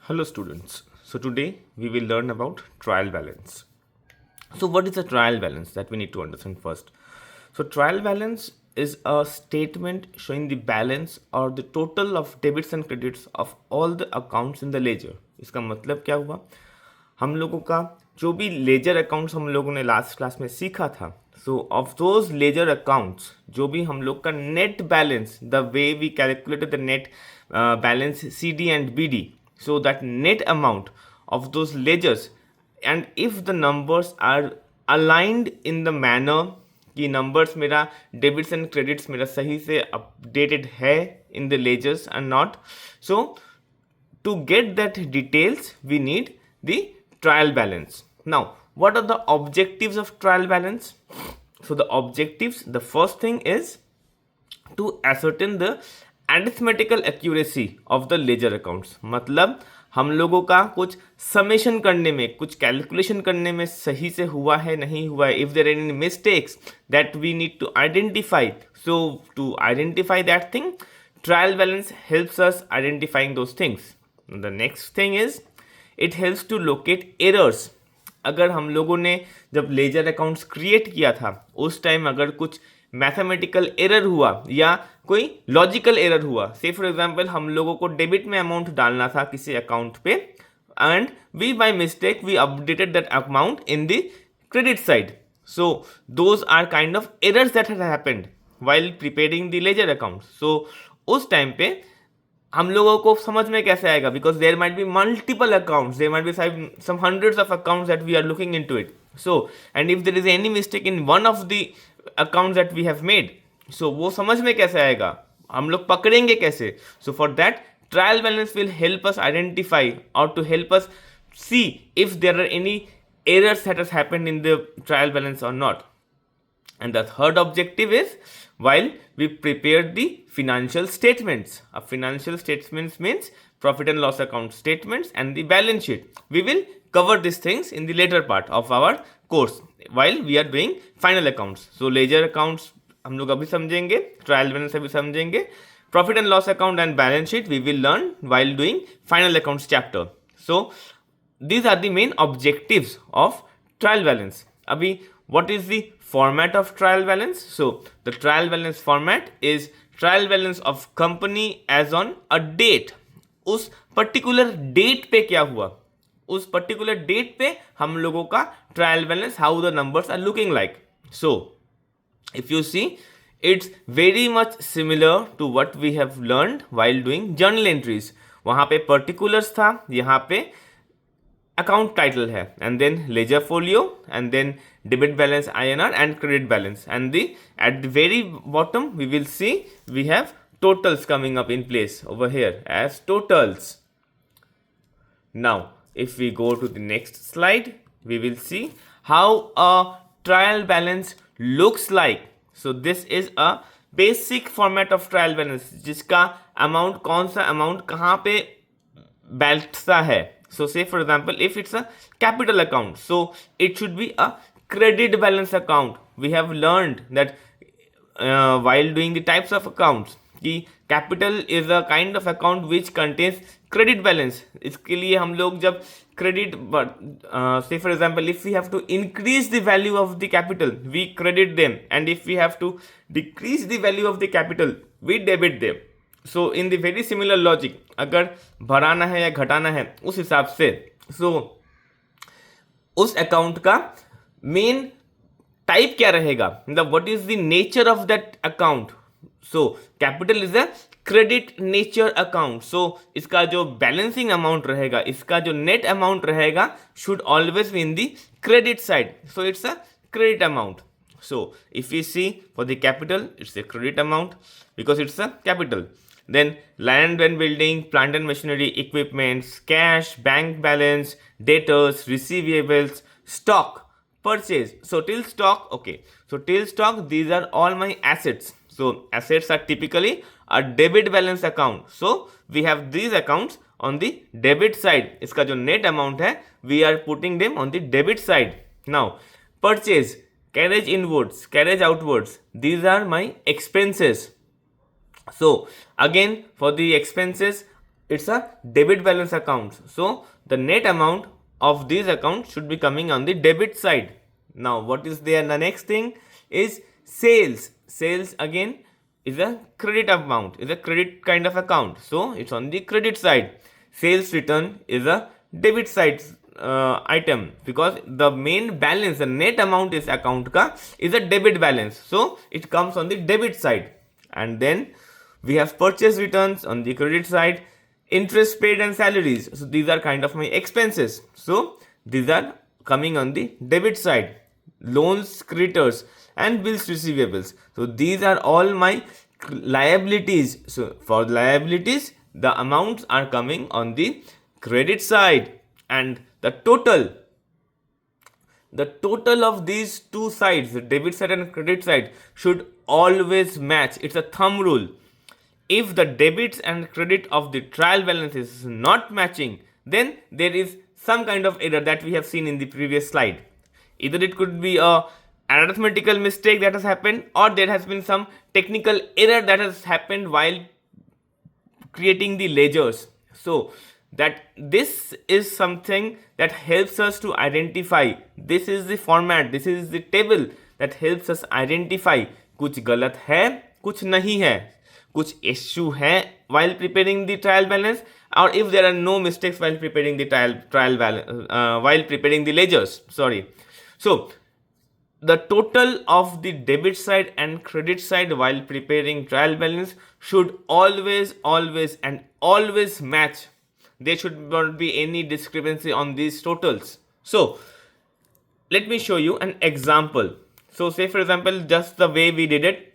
Hello students. So today we will learn about trial balance. So what is a trial balance that we need to understand first? So trial balance is a statement showing the balance or the total of debits and credits of all the accounts in the ledger. इसका मतलब क्या हुआ? हम लोगों का जो भी ledger accounts हम लोगों ने लास्ट क्लास में सीखा था, so of those ledger accounts जो भी हम लोग का net balance, the way we calculated the net balance C D and B D, so that net amount of those ledgers, and if the numbers are aligned in the manner कि numbers मेरा debits and credits मेरा सही से updated है in the ledgers and not, so to get that details we need the trial balance. Now what are the objectives of trial balance? So the objectives, the first thing is to ascertain the arithmetical accuracy of the ledger accounts. मतलब हम लोगों का कुछ summation करने में, कुछ calculation करने में सही से हुआ है नहीं हुआ है. If there are any mistakes that we need to identify, so to identify that thing, trial balance helps us identifying those things. The next thing is it helps to locate errors. अगर हम लोगों ने जब ledger accounts create किया था उस time अगर कुछ मैथमेटिकल एरर हुआ या कोई लॉजिकल एरर हुआ, से फॉर एग्जांपल हम लोगों को डेबिट में अमाउंट डालना था किसी अकाउंट पे and we by mistake we updated that amount in the credit side, so those are kind of errors that had happened while preparing the ledger account. So उस time पे हम लोगों को समझ में कैसे आएगा, because there might be multiple accounts, there might be some hundreds of accounts that we are looking into it. So and if there is any mistake in one of the accounts that we have made, so वो समझ में कैसे आएगा, हम लोग पकड़ेंगे कैसे? So for that trial balance will help us identify और to help us see if there are any errors that has happened in the trial balance or not. And the third objective is while we prepare the financial statements. A financial statements means profit and loss account statements and the balance sheet. We will cover these things in the later part of our course while we are doing final accounts. So ledger accounts हम लोग अभी समझेंगे, trial balance अभी समझेंगे, profit and loss account and balance sheet we will learn while doing final accounts chapter. So these are the main objectives of trial balance. Abhi what is the format of trial balance? So the trial balance format is trial balance of company as on a date. उस particular date पे क्या हुआ, उस particular date पे हम लोगों का trial balance, how the numbers are looking like. So if you see, it's very much similar to what we have learned while doing journal entries. वहाँ पे particulars था, यहाँ पे account title है, and then ledger folio, and then debit balance INR and credit balance, and at the very bottom we will see we have totals coming up in place over here as totals. Now if we go to the next slide we will see how a trial balance looks like. So this is a basic format of trial balance जिसका amount, कौन सा amount कहाँ पे बैठता है. So say for example if it's a capital account, so it should be a credit balance account. We have learned that while doing the types of accounts कि capital is a kind of account which contains credit balance. इसके लिए हम लोग जब credit say for example if we have to increase the value of the capital we credit them, and if we have to decrease the value of the capital we debit them. So in the very similar logic, अगर बढ़ाना है या घटाना है उस हिसाब से, सो उस अकाउंट का मेन टाइप क्या रहेगा, मतलब what is the nature of that account. So capital is a credit nature account, so इसका जो बैलेंसिंग अमाउंट रहेगा, इसका जो नेट अमाउंट रहेगा should always be in the credit side. So it's a credit amount. So if we see for the capital it's a credit amount because it's a capital. Then land and building, plant and machinery, equipments, cash, bank balance, debtors, receivables, stock, purchase. So till stock, okay, so till stock these are all my assets. So assets are typically a debit balance account. So we have these accounts on the debit side. इसका जो net amount है we are putting them on the debit side. Now purchase, carriage inwards, carriage outwards, these are my expenses. So again for the expenses it's a debit balance account. So the net amount of these accounts should be coming on the debit side. Now what is there? The next thing is sales. Sales again is a credit amount, is a credit kind of account, so it's on the credit side. Sales return is a debit side item, because the main balance, the net amount is account ka is a debit balance, so it comes on the debit side. And then we have purchase returns on the credit side, interest paid and salaries, so these are kind of my expenses, so these are coming on the debit side. Loans, creditors and bills receivables, so these are all my liabilities. So for liabilities, the amounts are coming on the credit side, and the total of these two sides, the debit side and credit side, should always match. It's a thumb rule. If the debits and credit of the trial balance is not matching, then there is some kind of error that we have seen in the previous slide. Either it could be a arithmetical mistake that has happened, or there has been some technical error that has happened while creating the ledgers. So that this is something that helps us to identify, this is the format, this is the table that helps us identify कुछ गलत है, कुछ नहीं है, कुछ issue है while preparing the trial balance, or if there are no mistakes while preparing the trial balance, while preparing the ledgers. Sorry. So the total of the debit side and credit side while preparing trial balance should always match. There should not be any discrepancy on these totals. So let me show you an example. So say for example, just the way we did it,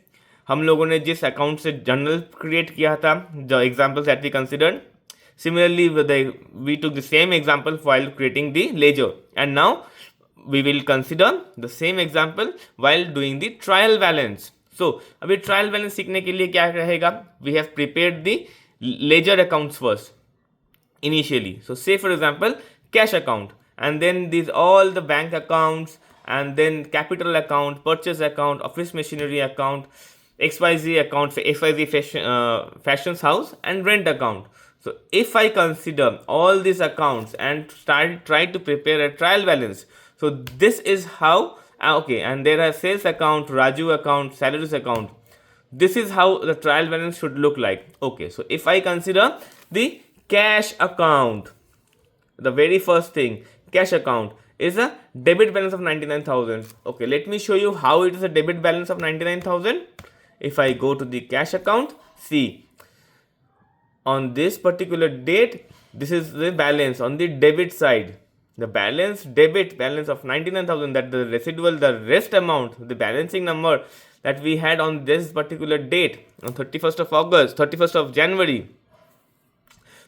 हम लोगों ने जिस account से journal create किया था, the examples that we considered, similarly we took the same example while creating the ledger, and now we will consider the same example while doing the trial balance. So अभी trial balance सीखने के लिए क्या रहेगा? We have prepared the ledger accounts first initially. So say for example, cash account, and then these all the bank accounts, and then capital account, purchase account, office machinery account, XYZ account, XYZ fashions house, and rent account. So if I consider all these accounts and try to prepare a trial balance, so this is how, okay, and there are sales account, Raju account, salaries account. This is how the trial balance should look like. Okay, so if I consider the cash account, the very first thing, cash account is a debit balance of 99,000. Okay, let me show you how it is a debit balance of 99,000. If I go to the cash account, see, on this particular date, this is the balance on the debit side. The balance, debit balance of 99,000, that the residual, the rest amount, the balancing number that we had on this particular date, on 31st of August, 31st of January,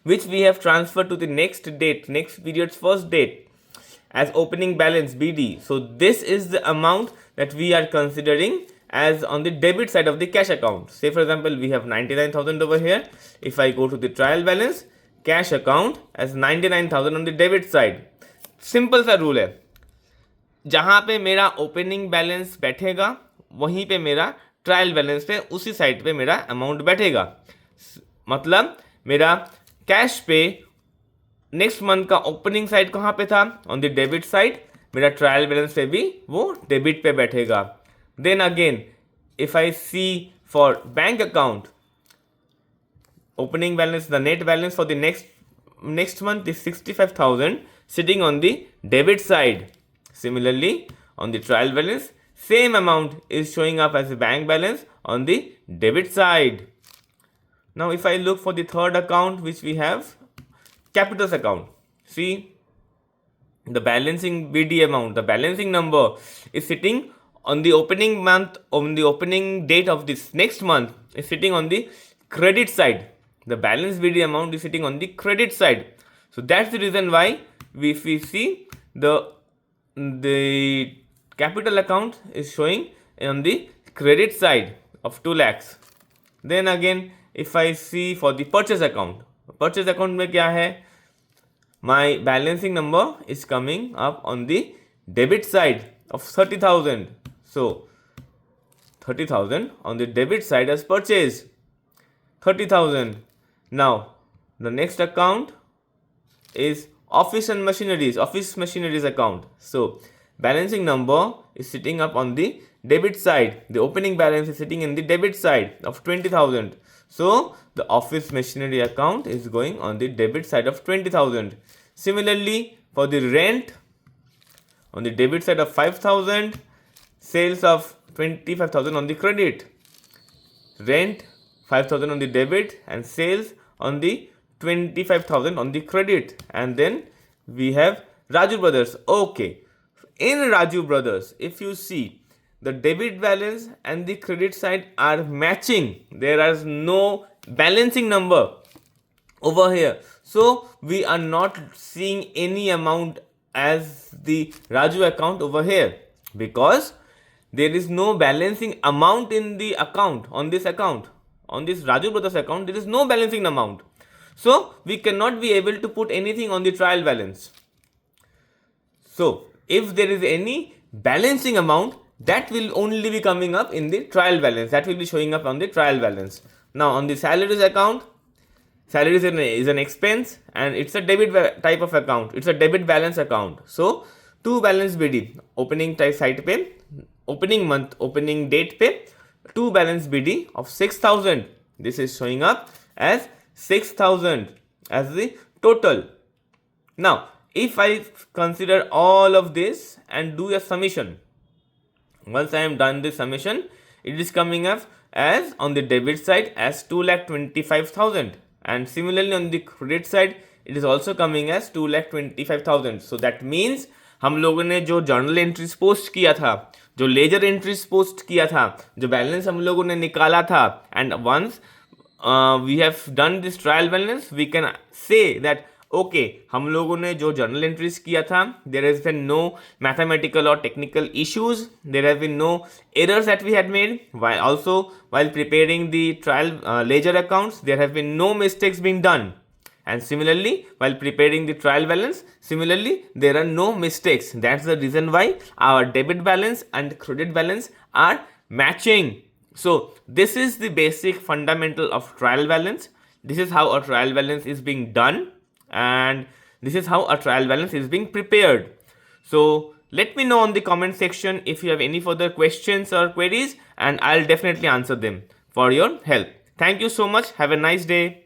which we have transferred to the next date, next period's first date, as opening balance BD. So this is the amount that we are considering as on the debit side of the cash account. Say for example, we have 99,000 over here. If I go to the trial balance, cash account as 99,000 on the debit side. Simple सा rule है, जहाँ पे मेरा opening balance बैठेगा वहीं पे मेरा trial balance पे उसी साइड पे मेरा अमाउंट बैठेगा. मतलब मेरा कैश पे नेक्स्ट मंथ का ओपनिंग साइड कहाँ पे था? On the debit side. मेरा ट्रायल बैलेंस पे भी वो डेबिट पे बैठेगा. Then again if I see for bank account, opening balance, the net balance for the next month is 65,000 sitting on the debit side. Similarly, on the trial balance, same amount is showing up as a bank balance on the debit side. Now if I look for the third account, which we have capitals account, see the balancing BD amount, the balancing number is sitting on the opening month, on the opening date of this next month is sitting on the credit side. The balance BD amount is sitting on the credit side. So that's the reason why if we see the capital account is showing on the credit side of 2 lakhs. Then again if I see for the purchase account में क्या है? My balancing number is coming up on the debit side of 30,000. So 30,000 on the debit side as purchase, 30,000. Now The next account is office machineries account. So balancing number is sitting up on the debit side. The opening balance is sitting in the debit side of 20,000. So the office machinery account is going on the debit side of 20,000. Similarly, for the rent, on the debit side of 5,000, sales of 25,000 on the credit. Rent 5,000 on the debit and sales on the 25,000 on the credit. And then we have Raju Brothers. Okay, in Raju Brothers, if you see, the debit balance and the credit side are matching. There is no balancing number over here. So we are not seeing any amount as the Raju account over here, because there is no balancing amount in the account, on this Raju Brothers account. There is no balancing amount. So we cannot be able to put anything on the trial balance. So if there is any balancing amount, that will only be coming up in the trial balance. That will be showing up on the trial balance. Now on the salaries account, salaries is an expense and it's a debit type of account. It's a debit balance account. So to balance BD, opening type site pay, opening month, opening date pay, to balance BD of 6,000. This is showing up as 6,000 as the total. Now if I consider all of this and do a summation, once I am done the summation, it is coming up as on the debit side as 2,25,000, and similarly on the credit side it is also coming as 2,25,000. So that means हम लोगों ने जो journal entries post किया था, जो laser entries post किया था, जो बैलेंस हम लोगों ने निकाला था, and once we have done this trial balance, we can say that okay, हम लोगों ने जो जर्नल एंट्रीज किया था, there has been no mathematical or technical issues, there have been no errors that we had made also while preparing the trial ledger accounts. There have been no mistakes being done, and similarly while preparing the trial balance, similarly there are no mistakes. That's the reason why our debit balance and credit balance are matching. So this is the basic fundamental of trial balance. This is how a trial balance is being done, and this is how a trial balance is being prepared. So let me know on the comment section if you have any further questions or queries, and I'll definitely answer them for your help. Thank you so much. Have a nice day.